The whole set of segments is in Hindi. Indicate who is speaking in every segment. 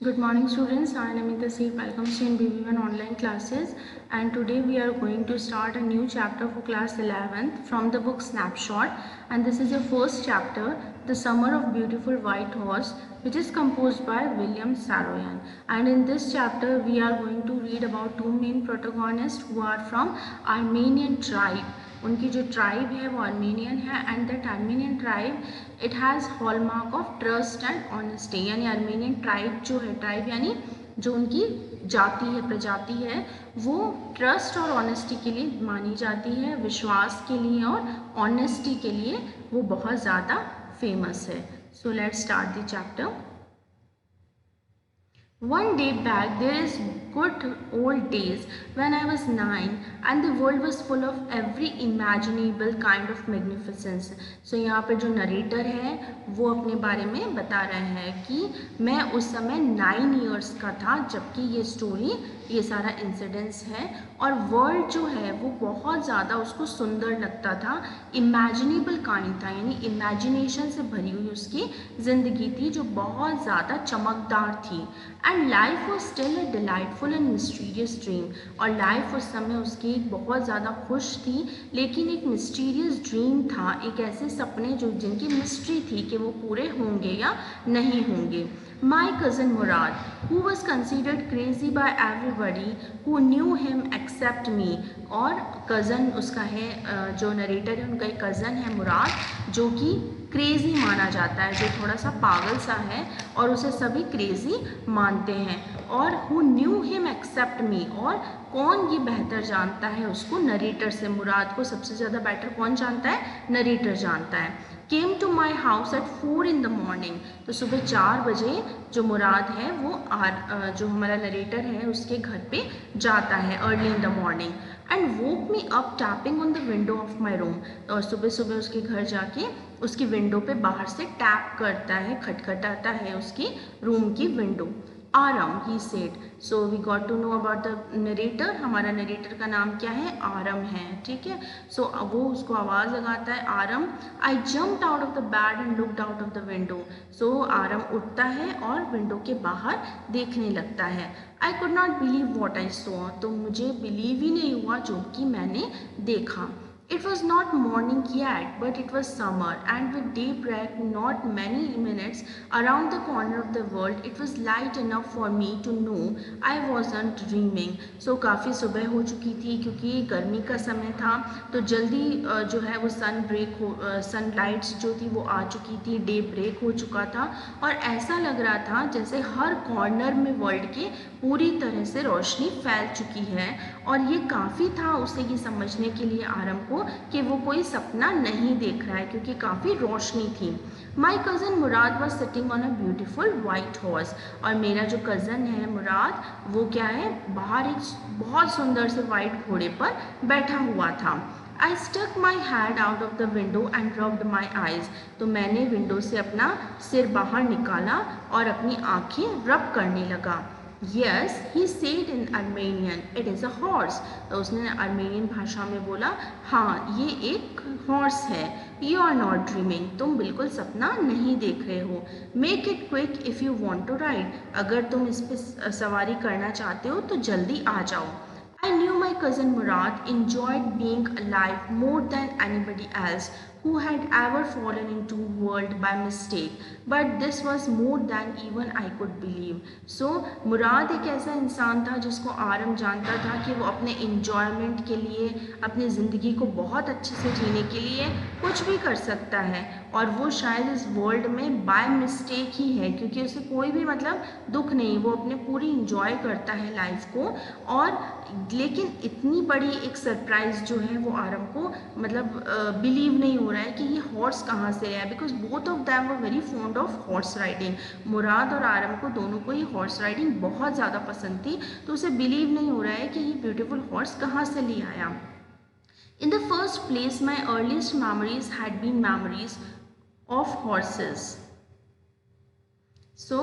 Speaker 1: Good morning students, I am Namita Seif. Welcome to BB1 online classes, and today we are going to start a new chapter for class 11th from the book Snapshot, and this is the first chapter, The Summer of Beautiful White Horse, which is composed by William Saroyan. And in this chapter we are going to read about two main protagonists who are from Armenian tribe. उनकी जो ट्राइब है वो आर्मेनियन है and that Armenian tribe it has hallmark of trust and honesty. यानी आर्मेनियन ट्राइब जो है, ट्राइब यानी जो उनकी जाति है, प्रजाति है, वो ट्रस्ट और ऑनेस्टी के लिए मानी जाती है, विश्वास के लिए और ऑनेस्टी के लिए वो बहुत ज़्यादा फेमस है। So let's start the chapter. One day back, there is good old days when I was 9 and the world was full of every imaginable kind of magnificence. So यहाँ पे जो नरेटर है वो अपने बारे में बता रहे हैं कि मैं उस समय 9 years का था जबकि ये स्टोरी, ये सारा इंसिडेंस है और वर्ल्ड जो है वो बहुत ज़्यादा उसको सुंदर लगता था, इमेजिनेबल काइंड था, यानी इमेजिनेशन से भरी हुई उसकी ज़िंदगी थी जो बहुत ज़्यादा चमकदार थी। And life was still a delightful and mysterious dream, और लाइफ उस समय उसकी बहुत ज़्यादा खुश थी, लेकिन एक मिस्टीरियस ड्रीम था, एक ऐसे सपने जो जिनकी मिस्ट्री थी कि वो पूरे होंगे या नहीं होंगे। My cousin Murad, who was considered crazy by everybody who knew him except me, और कज़न उसका है, जो नरेटर है उनका एक कज़न है मुराद, जो कि क्रेज़ी माना जाता है, जो थोड़ा सा पागल सा है और उसे सभी क्रेज़ी मानते हैं। और who knew him except me, और कौन ये बेहतर जानता है उसको, नरेटर से। मुराद को सबसे ज़्यादा बेटर कौन जानता है? नरेटर जानता है। Came to my house at 4 in the morning, तो सुबह 4 बजे जो मुराद है वो जो हमारा नरेटर है उसके घर पे जाता है, early in the morning, and woke me up tapping on the window of my room. और सुबह सुबह उसके घर जाके उसकी विंडो पे बाहर से टैप करता है, खटखटाता है उसकी रूम की window. Aram, he said. So we got to know about the narrator. हमारा नरेटर का नाम क्या है? आरम है, ठीक है। सो वो उसको आवाज़ लगाता है, Aram. I jumped out of the bed and looked out of the window. So Aram उठता है और विंडो के बाहर देखने लगता है। I could not believe what I saw, तो मुझे बिलीव ही नहीं हुआ जो कि मैंने देखा। It was not morning yet, but it was summer, and with daybreak not many minutes around the corner of the world, it was light enough for me to know I wasn't dreaming. So काफ़ी सुबह हो चुकी थी क्योंकि गर्मी का समय था, तो जल्दी जो है वो सनलाइट्स जो थी वो आ चुकी थी, डे ब्रेक हो चुका था, और ऐसा लग रहा था जैसे हर कॉर्नर में वर्ल्ड के पूरी तरह से रोशनी फैल चुकी है। और ये काफ़ी था उसे ये समझने के लिए, आरम को, कि वो कोई सपना नहीं देख रहा है क्योंकि काफ़ी रोशनी थी। My cousin Murad was sitting on a beautiful white horse, और मेरा जो कज़न है मुराद वो क्या है, बाहर एक बहुत सुंदर से वाइट घोड़े पर बैठा हुआ था। I stuck my head out of the window and rubbed my eyes, तो मैंने विंडो से अपना सिर बाहर निकाला और अपनी आँखें रब करने लगा। Yes, he said in Armenian, it is a horse. तो उसने आर्मेनियन भाषा में बोला, हाँ ये एक हॉर्स है। You are not dreaming, तुम बिल्कुल सपना नहीं देख रहे हो। Make it quick if you want to ride, अगर तुम इस पे सवारी करना चाहते हो तो जल्दी आ जाओ। I knew my cousin Murad enjoyed being alive more than anybody else who had ever fallen into world by mistake, but this was more than even I could believe. So मुराद एक ऐसा इंसान था जिसको आरम जानता था कि वो अपने इंजॉयमेंट के लिए, अपनी ज़िंदगी को बहुत अच्छे से जीने के लिए कुछ भी कर सकता है, और वो शायद इस वर्ल्ड में बाय मिस्टेक ही है क्योंकि उसे कोई भी मतलब दुख नहीं, वो अपने पूरी इंजॉय करता है लाइफ को। और लेकिन इतनी बड़ी एक सरप्राइज़ जो है वो आरम को मतलब बिलीव नहीं हो रहा है कि ये हॉर्स कहाँ से है, because both of them were very fond of horse riding. Mourad और आरम को दोनों को ही हॉर्स राइडिंग बहुत ज़्यादा पसंद थी, तो उसे बिलीव नहीं हो रहा है कि ये ब्यूटीफुल हॉर्स कहाँ से ले आया। In the first place, my earliest memories had been memories of horses. So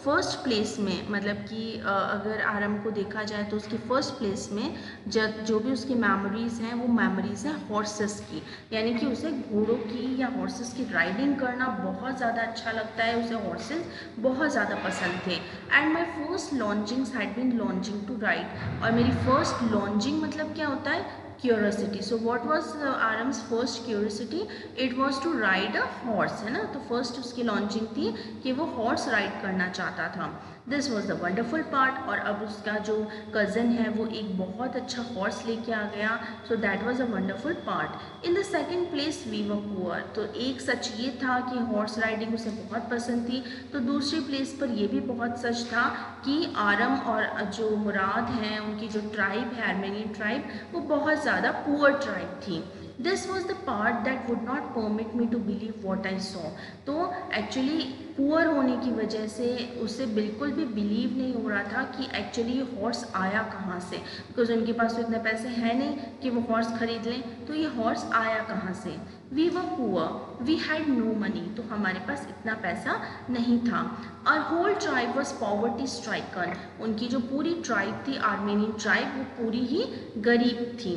Speaker 1: first place में, मतलब कि अगर आरम को देखा जाए तो उसकी फर्स्ट प्लेस में जो भी उसकी मेमोरीज़ हैं वो मेमोरीज़ हैं हॉर्सेस की, यानी कि उसे घोड़ों की या हॉर्सेस की राइडिंग करना बहुत ज़्यादा अच्छा लगता है, उसे हॉर्सेस बहुत ज़्यादा पसंद थे। And my first longings had been longing to ride, और मेरी फर्स्ट लॉन्चिंग मतलब क्या होता है, curiosity. So what was Aram's first curiosity, it was to ride a horse, है ना। तो फर्स्ट उसकी लॉन्चिंग थी कि वो हॉर्स राइड करना चाहता था। This was the wonderful part. और अब उसका जो कज़न है वो एक बहुत अच्छा हॉर्स लेके आ गया, so that was a wonderful part. In the second place we were poor. तो एक सच ये था कि हॉर्स राइडिंग उसे बहुत पसंद थी, तो दूसरी प्लेस पर ये भी बहुत सच था कि आरम और जो मुराद हैं उनकी जो ट्राइब है, आर्मेनियन ट्राइब, वो बहुत ज़्यादा पुअर ट्राइब थी। This was the part that would not permit me to believe what I saw. तो एक्चुअली पुअर होने की वजह से उसे बिल्कुल भी बिलीव नहीं हो रहा था कि एक्चुअली ये हॉर्स आया कहाँ से, बिकॉज उनके पास तो इतने पैसे हैं नहीं कि वो हॉर्स खरीद लें, तो ये हॉर्स आया कहाँ से। We were poor, we had no money, तो हमारे पास इतना पैसा नहीं था। Our whole tribe was poverty stricken, उनकी जो पूरी ट्राइब थी, आर्मेनियन ट्राइब, वो पूरी ही गरीब थी।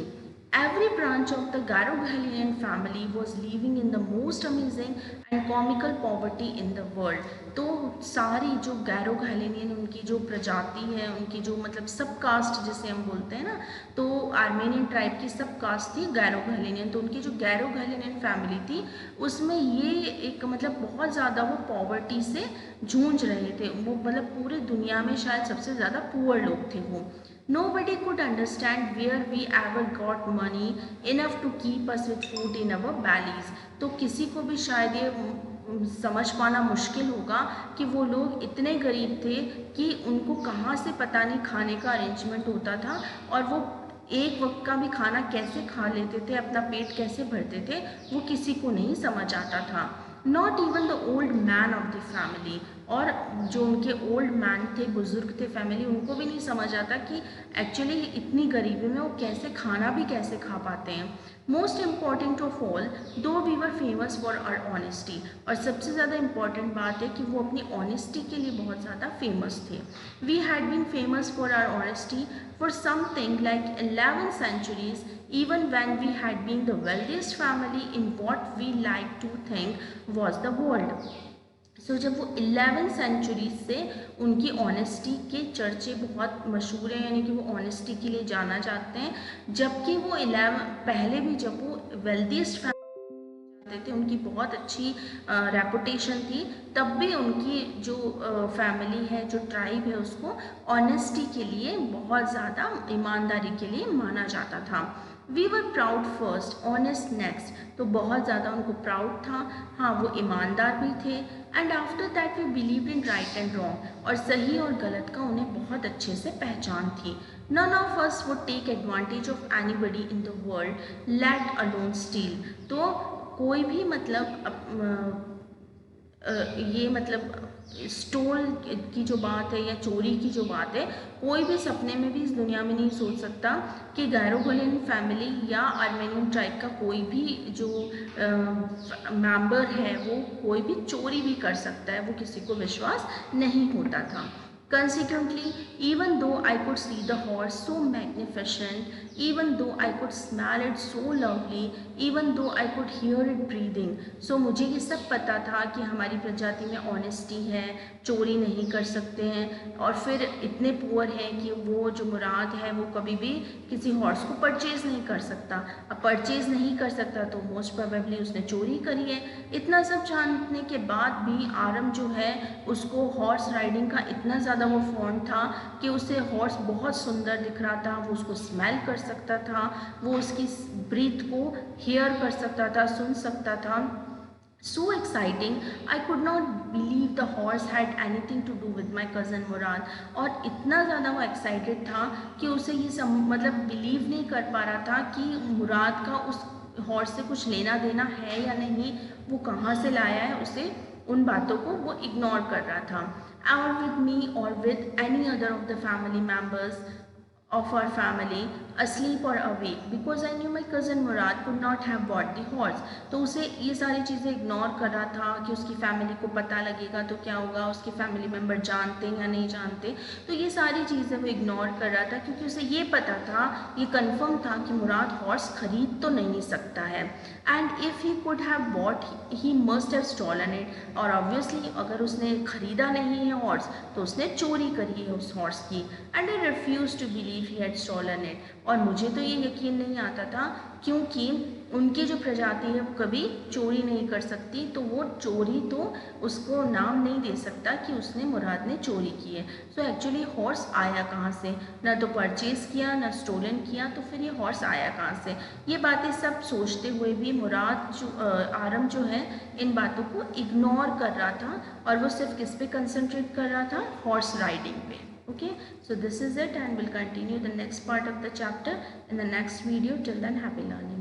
Speaker 1: Every branch of the Garoghalian family was living in the most amazing and comical poverty in the world. तो सारी जो गैरोघैलिनियन उनकी जो प्रजाति है, उनकी जो मतलब सब कास्ट जिसे हम बोलते हैं ना, तो आर्मेनियन ट्राइब की सब कास्ट थी गैरोघैलिनियन। तो उनकी जो गैरोघैलिनियन फैमिली थी उसमें ये एक मतलब बहुत ज़्यादा वो पॉवर्टी से जूझ रहे थे, वो मतलब पूरी दुनिया में शायद सबसे ज़्यादा पुअर लोग थे वो। Nobody could understand where we ever got money enough to keep us with food in our bellies. तो किसी को भी शायद ये समझ पाना मुश्किल होगा कि वो लोग इतने गरीब थे कि उनको कहाँ से पता नहीं खाने का अरेंजमेंट होता था, और वो एक वक्त का भी खाना कैसे खा लेते थे, अपना पेट कैसे भरते थे, वो किसी को नहीं समझ आता था। Not even the old man of the family, और जो उनके ओल्ड मैन थे, बुजुर्ग थे फैमिली, उनको भी नहीं समझ आता कि एक्चुअली इतनी गरीबी में वो कैसे खाना भी कैसे खा पाते हैं। Most important of all, though we were famous for our honesty, और सबसे ज़्यादा इम्पॉर्टेंट बात है कि वो अपनी ऑनेस्टी के लिए बहुत ज़्यादा फेमस थे। We had been famous for our honesty for something like 11 centuries, even when we had been the wealthiest family in what we like to think was the world. सो जब वो 11 सेंचुरी से उनकी ऑनेस्टी के चर्चे बहुत मशहूर हैं, यानी कि वो ऑनेस्टी के लिए जाना जाते हैं, जबकि वो 11 पहले भी जब वो वेल्दीस्ट थे, उनकी बहुत अच्छी रेपुटेशन थी, तब भी उनकी जो फैमिली है, जो ट्राइब है, उसको ऑनेस्टी के लिए बहुत ज़्यादा ईमानदारी के लिए माना जाता था। We were proud first, honest next, तो बहुत ज़्यादा उनको प्राउड था, हाँ वो ईमानदार भी थे। And after that we believe in right and wrong, और सही और गलत का उन्हें बहुत अच्छे से पहचान थी। None of us would take advantage of anybody in the world, let alone steal. तो कोई भी मतलब ये मतलब स्टोल की जो बात है या चोरी की जो बात है, कोई भी सपने में भी इस दुनिया में नहीं सोच सकता कि गैरोघोलियन फैमिली या आर्मेनियन ट्राइब का कोई भी जो मेंबर है वो कोई भी चोरी भी कर सकता है, वो किसी को विश्वास नहीं होता था। Consequently, even though I could see the horse so magnificent, even though I could smell it so lovely, even though I could hear it breathing, so मुझे ये सब पता था कि हमारी प्रजाति में ऑनेस्टी है, चोरी नहीं कर सकते हैं, और फिर इतने पुअर हैं कि वो जो मुराद है वो कभी भी किसी हॉर्स को परचेज़ नहीं कर सकता। अब परचेज़ नहीं कर सकता तो मोस्ट प्रोबेबली उसने चोरी करी है। इतना सब जानने के बाद भी आरम जो है उसको हॉर्स राइडिंग का इतना ज़्यादा वो फॉन्ड था कि उसे हॉर्स बहुत सुंदर दिख रहा था, वो उसको स्मेल कर सकता था, वो उसकी ब्रीथ को हियर कर सकता था, सुन सकता था। So exciting, I could not believe the horse had anything to do with my cousin Murad, और इतना ज़्यादा वो एक्साइटेड था कि उसे ये मतलब बिलीव नहीं कर पा रहा था कि मुराद का उस हॉर्स से कुछ लेना देना है या नहीं, वो कहाँ से लाया है, उसे उन बातों को वो इग्नोर कर रहा था। और विद मी और with any other of the family members, of our family asleep or awake because I knew my cousin Murad could not have bought the horse. तो उसे ये सारी चीज़ें इग्नोर कर रहा था कि उसकी फैमिली को पता लगेगा तो क्या होगा, उसके फैमिली मेम्बर जानते हैं या नहीं जानते, तो ये सारी चीज़ें वो इग्नोर कर रहा था क्योंकि उसे ये पता था, ये कंफर्म था कि मुराद हॉर्स खरीद तो नहीं सकता है। And if he could have bought he must have stolen it, और ऑब्वियसली अगर उसने खरीदा नहीं है हॉर्स तो उसने चोरी करी है उस हॉर्स की। And I refuse to believe he had stolen it, और मुझे तो ये यकीन नहीं आता था क्योंकि उनकी जो प्रजाति है वो कभी चोरी नहीं कर सकती, तो वो चोरी तो उसको नाम नहीं दे सकता कि उसने मुराद ने चोरी की है। सो एक्चुअली हॉर्स आया कहाँ से, ना तो परचेज़ किया ना स्टोलन किया, तो फिर ये हॉर्स आया कहाँ से। ये बातें सब सोचते हुए भी मुराद जो आरम जो है इन बातों को इग्नोर कर रहा था और वो सिर्फ किस पे कंसंट्रेट कर रहा था, हॉर्स राइडिंग पे। Okay, so this is it, and we'll continue the next part of the chapter in the next video. Till then, happy learning.